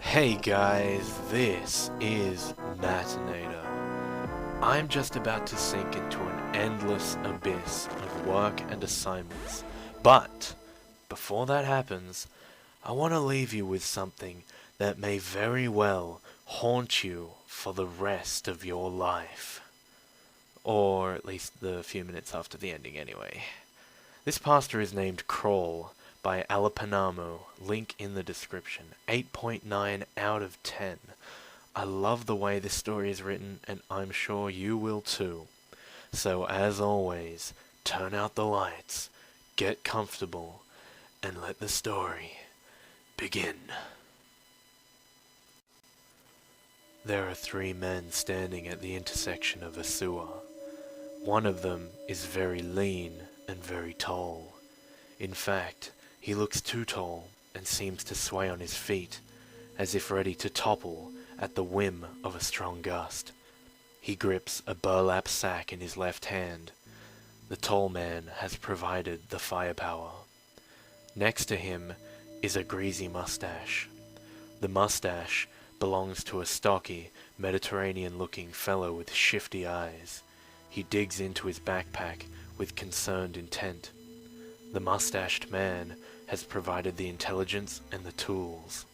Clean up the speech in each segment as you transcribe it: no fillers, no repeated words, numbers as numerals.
Hey guys, this is Matinator. I'm just about to sink into an endless abyss of work and assignments, but before that happens, I want to leave you with something that may very well haunt you for the rest of your life. Or at least the few minutes after the ending anyway. This pasta is named Crawl by Alapanamo, link in the description. 8.9 out of 10. I love the way this story is written, and I'm sure you will too. So as always, turn out the lights, get comfortable, and let the story begin. There are three men standing at the intersection of a sewer. One of them is very lean and very tall. In fact, he looks too tall and seems to sway on his feet, as if ready to topple at the whim of a strong gust. He grips a burlap sack in his left hand. The tall man has provided the firepower. Next to him is a greasy mustache. The mustache belongs to a stocky, Mediterranean-looking fellow with shifty eyes. He digs into his backpack with concerned intent. The mustached man has provided the intelligence and the tools.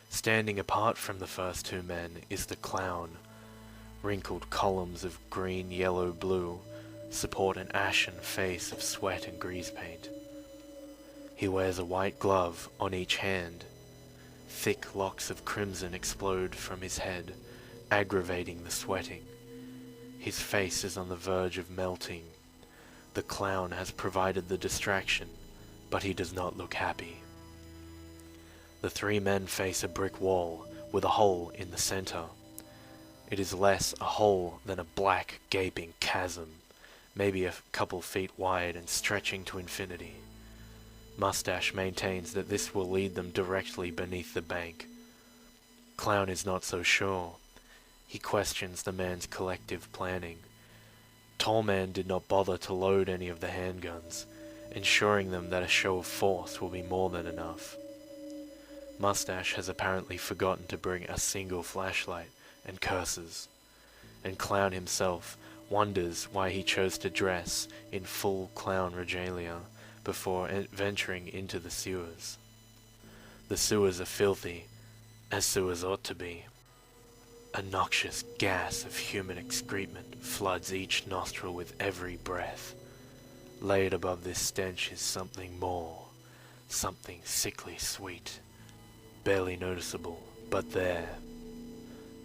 Standing apart from the first two men is the clown. Wrinkled columns of green, yellow, blue support an ashen face of sweat and grease paint. He wears a white glove on each hand. Thick locks of crimson explode from his head, aggravating the sweating. His face is on the verge of melting. The clown has provided the distraction, but he does not look happy. The three men face a brick wall with a hole in the center. It is less a hole than a black, gaping chasm, maybe a couple feet wide and stretching to infinity. Mustache maintains that this will lead them directly beneath the bank. Clown is not so sure. He questions the man's collective planning. Tall man did not bother to load any of the handguns, ensuring them that a show of force will be more than enough. Mustache has apparently forgotten to bring a single flashlight and curses, and Clown himself wonders why he chose to dress in full clown regalia before venturing into the sewers. The sewers are filthy, as sewers ought to be. A noxious gas of human excrement floods each nostril with every breath. Laid above this stench is something more, something sickly sweet, barely noticeable, but there.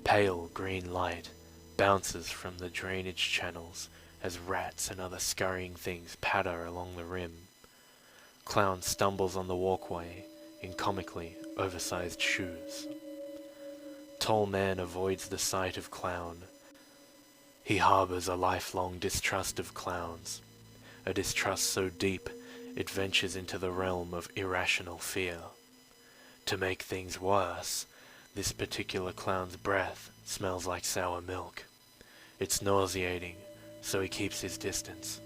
Pale green light bounces from the drainage channels as rats and other scurrying things patter along the rim. Clown stumbles on the walkway in comically oversized shoes. Tall man avoids the sight of Clown. He harbors a lifelong distrust of clowns, a distrust so deep it ventures into the realm of irrational fear. To make things worse, this particular clown's breath smells like sour milk. It's nauseating, so he keeps his distance.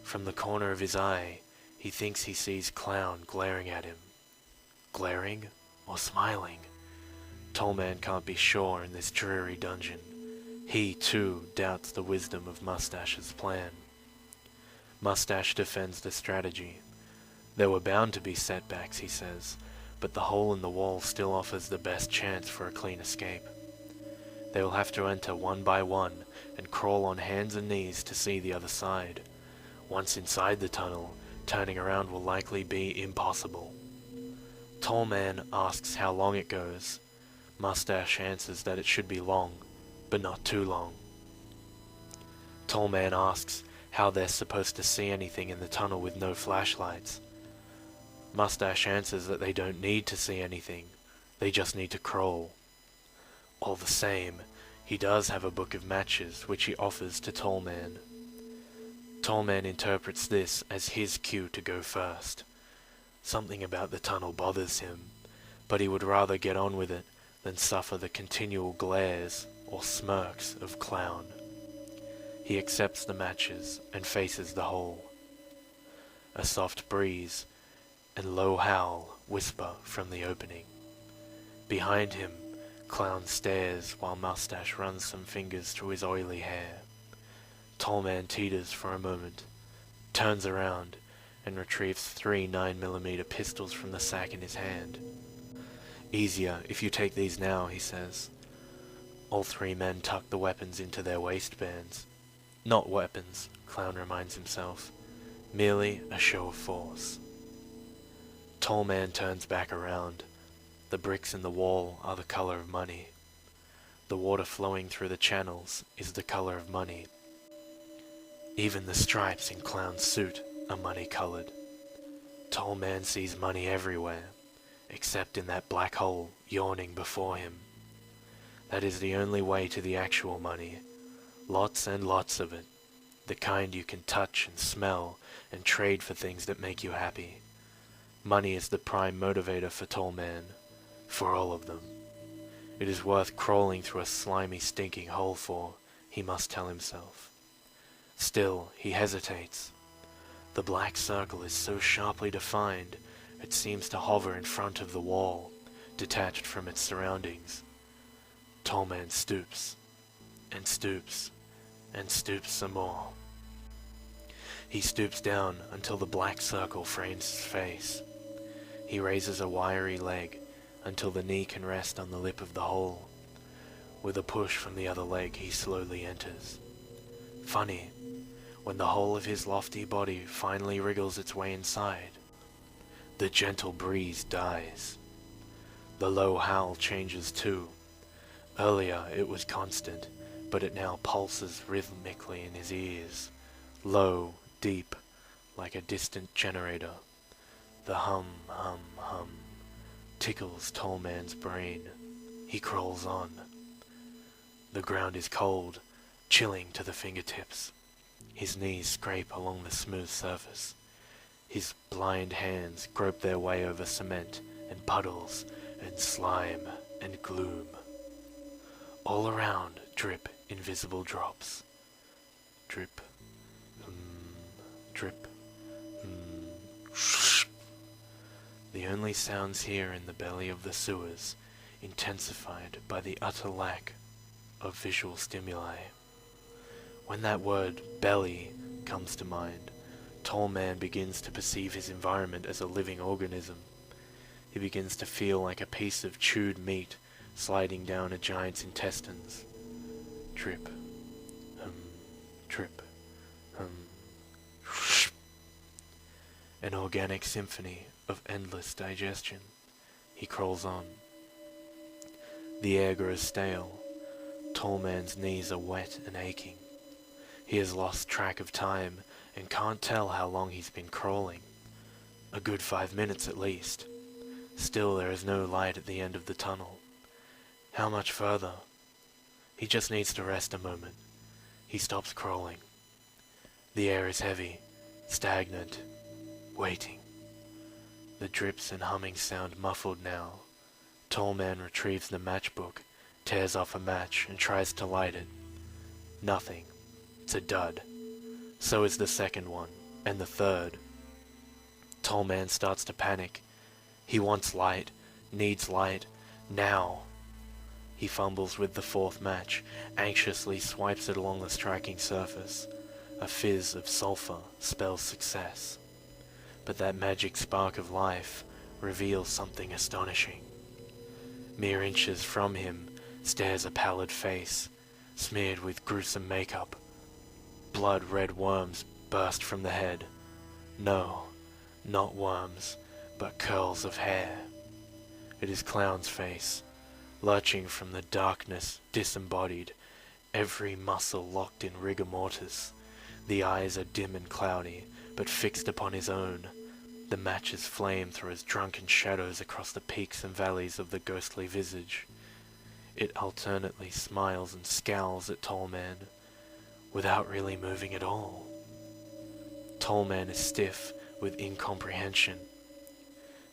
From the corner of his eye, he thinks he sees Clown glaring at him. Glaring or smiling? Tall man can't be sure in this dreary dungeon. He, too, doubts the wisdom of Mustache's plan. Mustache defends the strategy. There were bound to be setbacks, he says, but the hole in the wall still offers the best chance for a clean escape. They will have to enter one by one and crawl on hands and knees to see the other side. Once inside the tunnel, turning around will likely be impossible. Tall man asks how long it goes. Mustache answers that it should be long, but not too long. Tall man asks how they're supposed to see anything in the tunnel with no flashlights. Mustache answers that they don't need to see anything, they just need to crawl. All the same, he does have a book of matches which he offers to Tall man. Tall man interprets this as his cue to go first. Something about the tunnel bothers him, but he would rather get on with it than suffer the continual glares or smirks of Clown. He accepts the matches and faces the hole. A soft breeze and low howl whisper from the opening. Behind him, Clown stares while Moustache runs some fingers through his oily hair. Tall Man teeters for a moment, turns around, and retrieves 3 9mm pistols from the sack in his hand. "Easier if you take these now," he says. All 3 men tuck the weapons into their waistbands. Not weapons, Clown reminds himself. Merely a show of force. Tall Man turns back around. The bricks in the wall are the color of money. The water flowing through the channels is the color of money. Even the stripes in Clown's suit are money-colored. Tall Man sees money everywhere, except in that black hole yawning before him. That is the only way to the actual money. Lots and lots of it. The kind you can touch and smell and trade for things that make you happy. Money is the prime motivator for Tall Man. For all of them. It is worth crawling through a slimy, stinking hole for, he must tell himself. Still, he hesitates. The black circle is so sharply defined, it seems to hover in front of the wall, detached from its surroundings. Tall Man stoops, and stoops, and stoops some more. He stoops down until the black circle frames his face. He raises a wiry leg until the knee can rest on the lip of the hole. With a push from the other leg, he slowly enters. Funny, when the whole of his lofty body finally wriggles its way inside, the gentle breeze dies. The low howl changes too. Earlier it was constant, but it now pulses rhythmically in his ears. Low, deep, like a distant generator. The hum, hum, hum tickles Tall Man's brain. He crawls on. The ground is cold, chilling to the fingertips. His knees scrape along the smooth surface. His blind hands grope their way over cement and puddles and slime and gloom. All around drip invisible drops. Drip, drip, The only sounds here in the belly of the sewers, intensified by the utter lack of visual stimuli. When that word, belly, comes to mind, Tall Man begins to perceive his environment as a living organism. He begins to feel like a piece of chewed meat sliding down a giant's intestines. Drip, drip, an organic symphony of endless digestion. He crawls on. The air grows stale. Tall Man's knees are wet and aching. He has lost track of time and can't tell how long he's been crawling. A good 5 minutes at least. Still there is no light at the end of the tunnel. How much further? He just needs to rest a moment. He stops crawling. The air is heavy, stagnant, waiting. The drips and humming sound muffled now. Tall Man retrieves the matchbook, tears off a match, and tries to light it. Nothing. It's a dud. So is the second one, and the third. Tall Man starts to panic. He wants light, needs light, now. He fumbles with the fourth match, anxiously swipes it along the striking surface. A fizz of sulfur spells success. But that magic spark of life reveals something astonishing. Mere inches from him stares a pallid face, smeared with gruesome makeup. Blood-red worms burst from the head. No, not worms, but curls of hair. It is Clown's face, lurching from the darkness, disembodied, every muscle locked in rigor mortis. The eyes are dim and cloudy, but fixed upon his own. The matches flame through his drunken shadows across the peaks and valleys of the ghostly visage. It alternately smiles and scowls at Tall Man, without really moving at all. Tall Man is stiff with incomprehension.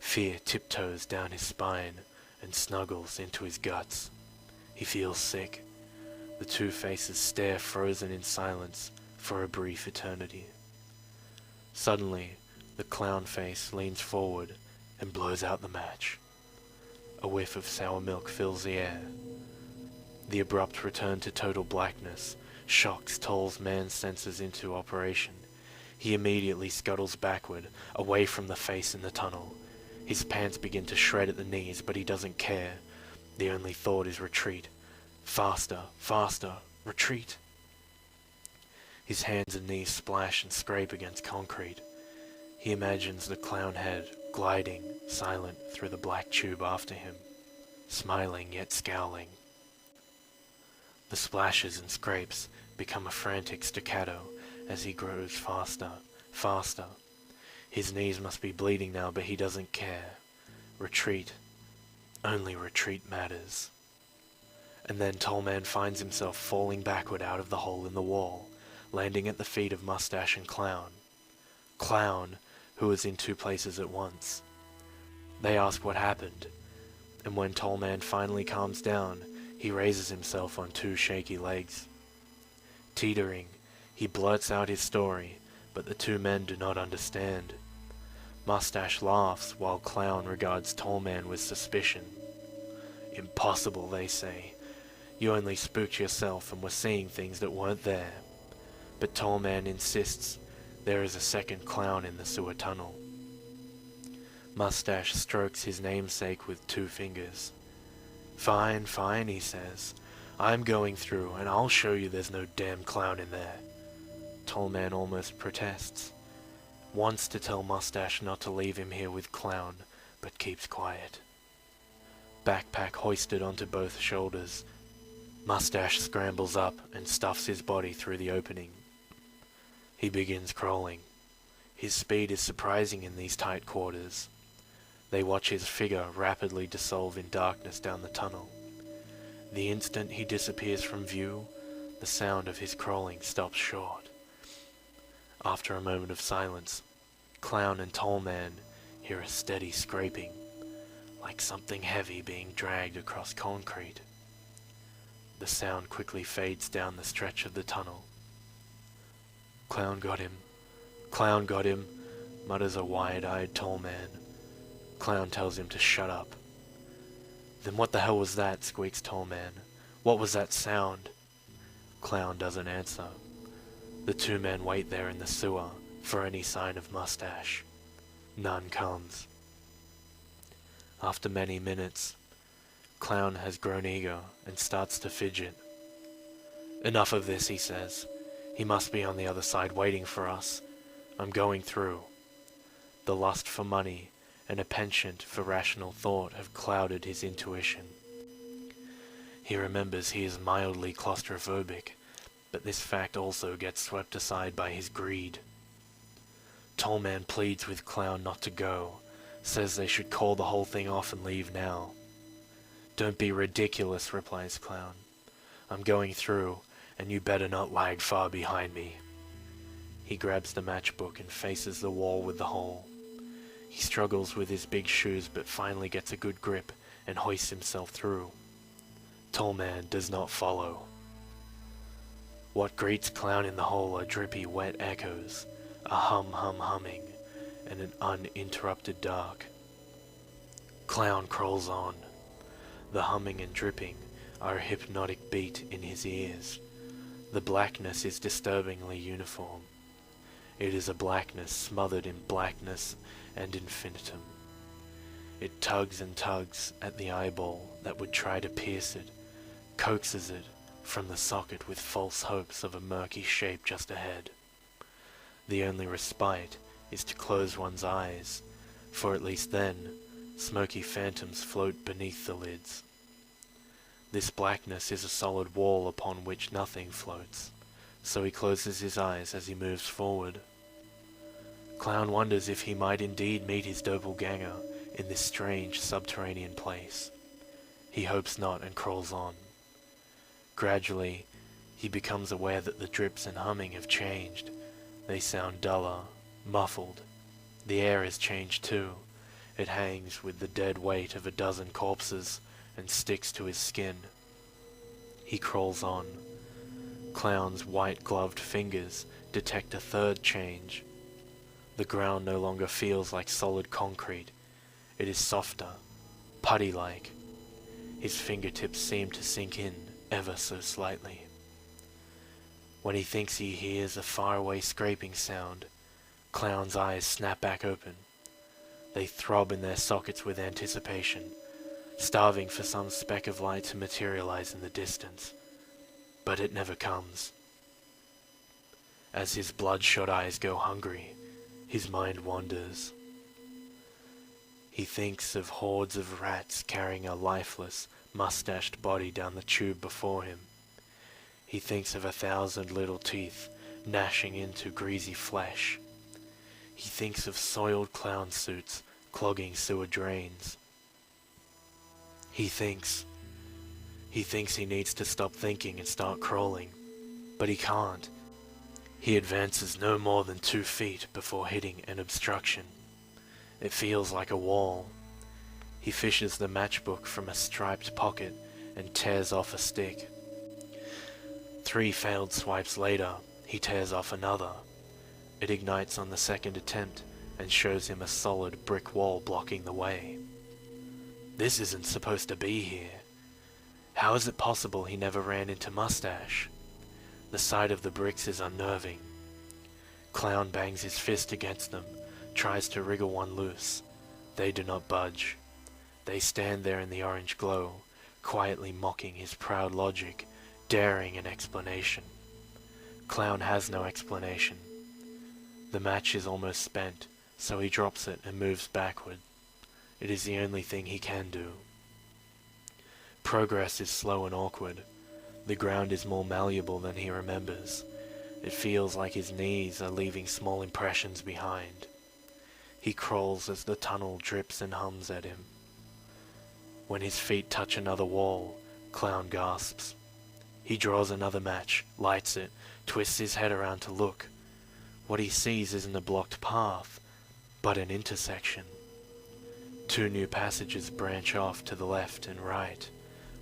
Fear tiptoes down his spine and snuggles into his guts. He feels sick. The two faces stare frozen in silence for a brief eternity. Suddenly, the clown face leans forward and blows out the match. A whiff of sour milk fills the air. The abrupt return to total blackness shocks Toll's man's senses into operation. He immediately scuttles backward, away from the face in the tunnel. His pants begin to shred at the knees, but he doesn't care. The only thought is retreat. Faster, faster, retreat. His hands and knees splash and scrape against concrete. He imagines the clown head gliding, silent, through the black tube after him, smiling yet scowling. The splashes and scrapes become a frantic staccato as he grows faster, faster. His knees must be bleeding now, but he doesn't care. Retreat. Only retreat matters. And then Tollman finds himself falling backward out of the hole in the wall, landing at the feet of Moustache and Clown. Clown, who is in two places at once. They ask what happened, and when Tollman finally calms down, he raises himself on two shaky legs. Teetering, he blurts out his story, but the two men do not understand. Moustache laughs while Clown regards Tollman with suspicion. Impossible, they say. You only spooked yourself and were seeing things that weren't there. But Tollman insists there is a second clown in the sewer tunnel. Moustache strokes his namesake with 2 fingers. Fine, fine, he says. I'm going through, and I'll show you there's no damn clown in there. Tollman almost protests. Wants to tell Moustache not to leave him here with Clown, but keeps quiet. Backpack hoisted onto both shoulders. Moustache scrambles up and stuffs his body through the opening. He begins crawling. His speed is surprising in these tight quarters. They watch his figure rapidly dissolve in darkness down the tunnel. The instant he disappears from view, the sound of his crawling stops short. After a moment of silence, Clown and Tollman hear a steady scraping, like something heavy being dragged across concrete. The sound quickly fades down the stretch of the tunnel. Clown got him. Clown got him, mutters a wide-eyed Tollman. Clown tells him to shut up. Then what the hell was that? Squeaks Tollman. What was that sound? Clown doesn't answer. The 2 men wait there in the sewer for any sign of Moustache. None comes. After many minutes, Clown has grown eager and starts to fidget. Enough of this, he says. He must be on the other side waiting for us. I'm going through. The lust for money and a penchant for rational thought have clouded his intuition. He remembers he is mildly claustrophobic, but this fact also gets swept aside by his greed. Tollman pleads with Clown not to go, says they should call the whole thing off and leave now. Don't be ridiculous, replies Clown. I'm going through, and you better not lag far behind me. He grabs the matchbook and faces the wall with the hole. He struggles with his big shoes but finally gets a good grip and hoists himself through. Tollman does not follow. What greets Clown in the hole are drippy wet echoes, a humming, and an uninterrupted dark. Clown crawls on. The humming and dripping are a hypnotic beat in his ears. The blackness is disturbingly uniform. It is a blackness smothered in blackness and infinitum. It tugs and tugs at the eyeball that would try to pierce it, coaxes it from the socket with false hopes of a murky shape just ahead. The only respite is to close one's eyes, for at least then, smoky phantoms float beneath the lids. This blackness is a solid wall upon which nothing floats, so he closes his eyes as he moves forward. Clown wonders if he might indeed meet his doppelganger in this strange subterranean place. He hopes not and crawls on. Gradually, he becomes aware that the drips and humming have changed. They sound duller, muffled. The air has changed too. It hangs with the dead weight of a dozen corpses and sticks to his skin. He crawls on. Clown's white-gloved fingers detect a third change. The ground no longer feels like solid concrete. It is softer, putty-like, His fingertips seem to sink in ever so slightly. When he thinks he hears a faraway scraping sound, Clown's eyes snap back open. They throb in their sockets with anticipation, starving for some speck of light to materialize in the distance. But it never comes. As his bloodshot eyes go hungry, his mind wanders. He thinks of hordes of rats carrying a lifeless, mustached body down the tube before him. He thinks of 1,000 little teeth gnashing into greasy flesh. He thinks of soiled clown suits clogging sewer drains. He thinks he needs to stop thinking and start crawling, but he can't. He advances no more than 2 feet before hitting an obstruction. It feels like a wall. He fishes the matchbook from a striped pocket and tears off a stick. 3 failed swipes later, he tears off another. It ignites on the second attempt and shows him a solid brick wall blocking the way. This isn't supposed to be here. How is it possible he never ran into Moustache? The sight of the bricks is unnerving. Clown bangs his fist against them, tries to wriggle one loose. They do not budge. They stand there in the orange glow, quietly mocking his proud logic, daring an explanation. Clown has no explanation. The match is almost spent, so he drops it and moves backward. It is the only thing he can do. Progress is slow and awkward. The ground is more malleable than he remembers. It feels like his knees are leaving small impressions behind. He crawls as the tunnel drips and hums at him. When his feet touch another wall, Clown gasps. He draws another match, lights it, twists his head around to look. What he sees isn't a blocked path, but an intersection. 2 new passages branch off to the left and right,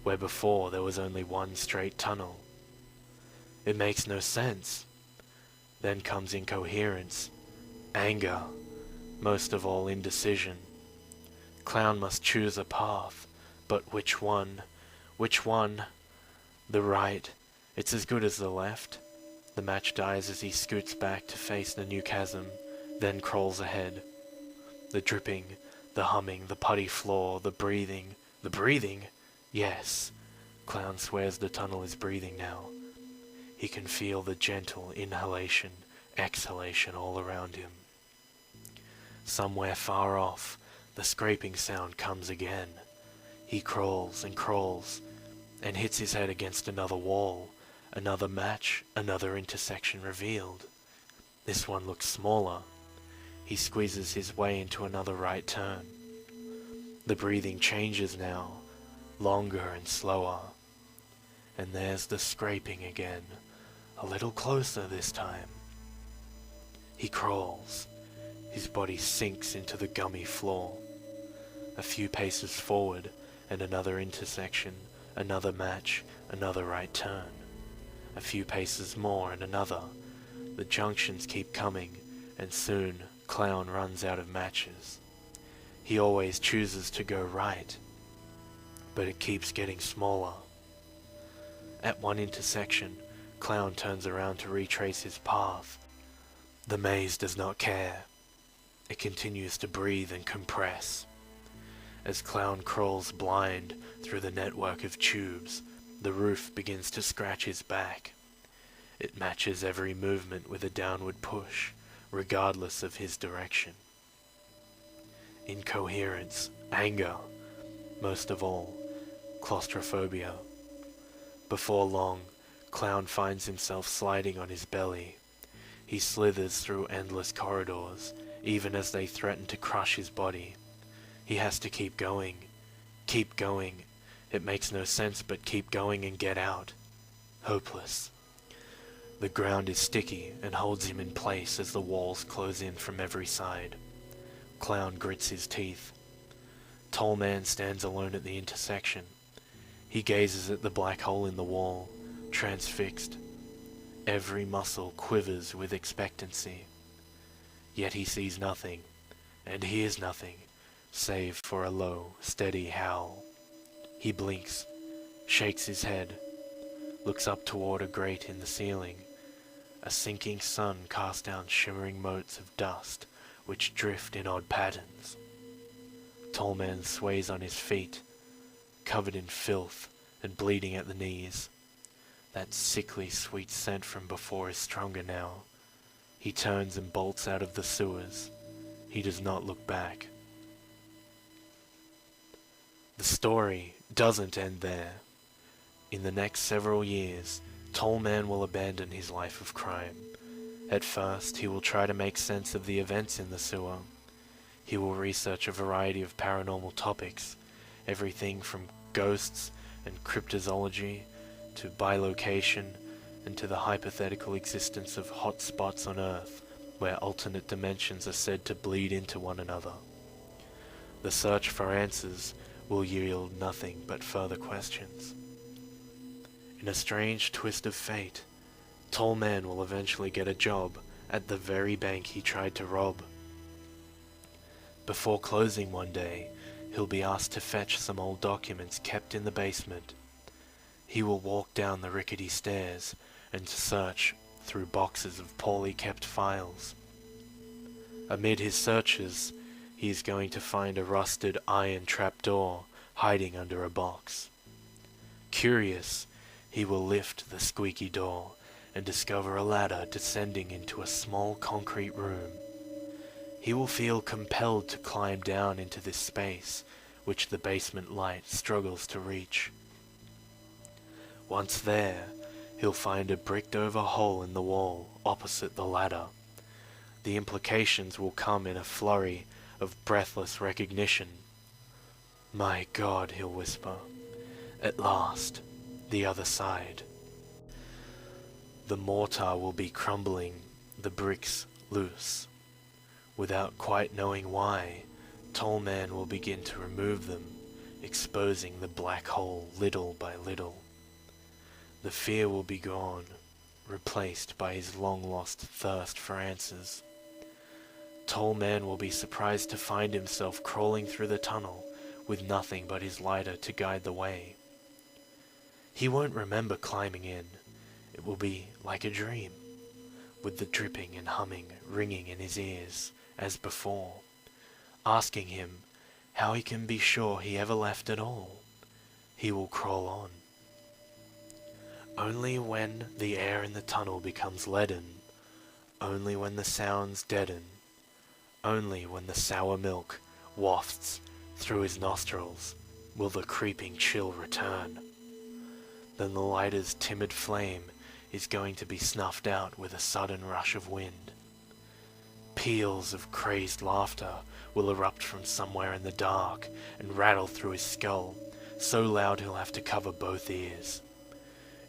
where before there was only one straight tunnel. It makes no sense. Then comes incoherence, anger, most of all indecision. Clown must choose a path, but which one? Which one? The right. It's as good as the left. The match dies as he scoots back to face the new chasm, then crawls ahead. The dripping, the humming, the putty floor, the breathing. The breathing? Yes. Clown swears the tunnel is breathing now. He can feel the gentle inhalation, exhalation all around him. Somewhere far off, the scraping sound comes again. He crawls and hits his head against another wall. Another match, another intersection revealed. This one looks smaller. He squeezes his way into another right turn. The breathing changes now, longer and slower. And there's the scraping again, a little closer this time. He crawls. His body sinks into the gummy floor. A few paces forward, and another intersection, another match, another right turn. A few paces more and another. The junctions keep coming, and soon Clown runs out of matches. He always chooses to go right, but it keeps getting smaller. At one intersection, Clown turns around to retrace his path. The maze does not care. It continues to breathe and compress. As Clown crawls blind through the network of tubes, the roof begins to scratch his back. It matches every movement with a downward push, regardless of his direction. Incoherence, anger, most of all, claustrophobia. Before long, Clown finds himself sliding on his belly. He slithers through endless corridors, even as they threaten to crush his body. He has to keep going. Keep going. It makes no sense but keep going and get out. Hopeless. The ground is sticky and holds him in place as the walls close in from every side. Clown grits his teeth. Tall man stands alone at the intersection. He gazes at the black hole in the wall, transfixed. Every muscle quivers with expectancy. Yet he sees nothing, and hears nothing, save for a low, steady howl. He blinks, shakes his head, looks up toward a grate in the ceiling. A sinking sun casts down shimmering motes of dust which drift in odd patterns. Tall Man sways on his feet, covered in filth and bleeding at the knees. That sickly sweet scent from before is stronger now. He turns and bolts out of the sewers. He does not look back. The story doesn't end there. In the next several years, Tall Man will abandon his life of crime. At first, he will try to make sense of the events in the sewer. He will research a variety of paranormal topics, everything from ghosts and cryptozoology to bilocation and to the hypothetical existence of hot spots on Earth where alternate dimensions are said to bleed into one another. The search for answers will yield nothing but further questions. In a strange twist of fate, Tall Man will eventually get a job at the very bank he tried to rob. Before closing one day, he'll be asked to fetch some old documents kept in the basement. He will walk down the rickety stairs and search through boxes of poorly kept files. Amid his searches, he is going to find a rusted iron trapdoor hiding under a box. Curious, he will lift the squeaky door and discover a ladder descending into a small concrete room. He will feel compelled to climb down into this space, which the basement light struggles to reach. Once there, he'll find a bricked-over hole in the wall opposite the ladder. The implications will come in a flurry of breathless recognition. "My God," he'll whisper. "At last, the other side." The mortar will be crumbling, the bricks loose. Without quite knowing why, Tall Man will begin to remove them, exposing the black hole little by little. The fear will be gone, replaced by his long-lost thirst for answers. Tall Man will be surprised to find himself crawling through the tunnel with nothing but his lighter to guide the way. He won't remember climbing in. It will be like a dream, with the dripping and humming ringing in his ears, as before, asking him how he can be sure he ever left at all. He will crawl on. Only when the air in the tunnel becomes leaden, only when the sounds deaden, only when the sour milk wafts through his nostrils will the creeping chill return. Then the lighter's timid flame is going to be snuffed out with a sudden rush of wind. Peals of crazed laughter will erupt from somewhere in the dark and rattle through his skull, so loud he'll have to cover both ears.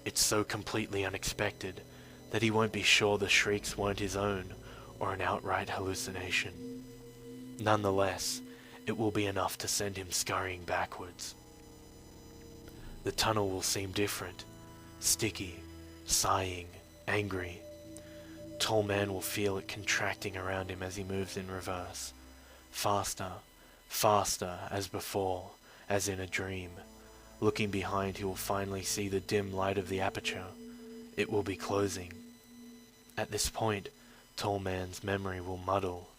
It's so completely unexpected that he won't be sure the shrieks weren't his own or an outright hallucination. Nonetheless, it will be enough to send him scurrying backwards. The tunnel will seem different, sticky, sighing, angry. Tall Man will feel it contracting around him as he moves in reverse. Faster, faster, as before, as in a dream. Looking behind, he will finally see the dim light of the aperture. It will be closing. At this point, Tall Man's memory will muddle.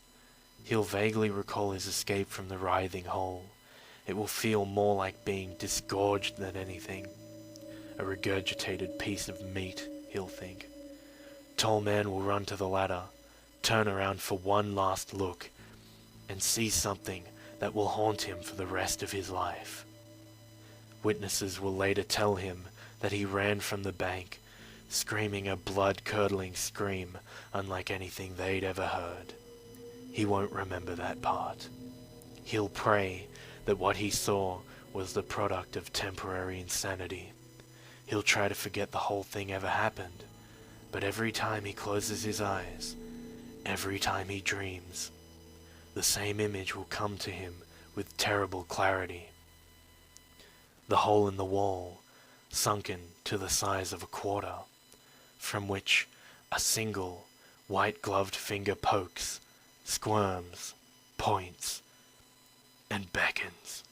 He'll vaguely recall his escape from the writhing hole. It will feel more like being disgorged than anything. A regurgitated piece of meat, he'll think. Tall Man will run to the ladder, turn around for one last look, and see something that will haunt him for the rest of his life. Witnesses will later tell him that he ran from the bank, screaming a blood-curdling scream unlike anything they'd ever heard. He won't remember that part. He'll pray that what he saw was the product of temporary insanity. He'll try to forget the whole thing ever happened, but every time he closes his eyes, every time he dreams, the same image will come to him with terrible clarity. The hole in the wall, sunken to the size of a quarter, from which a single white-gloved finger pokes, squirms, points, and beckons.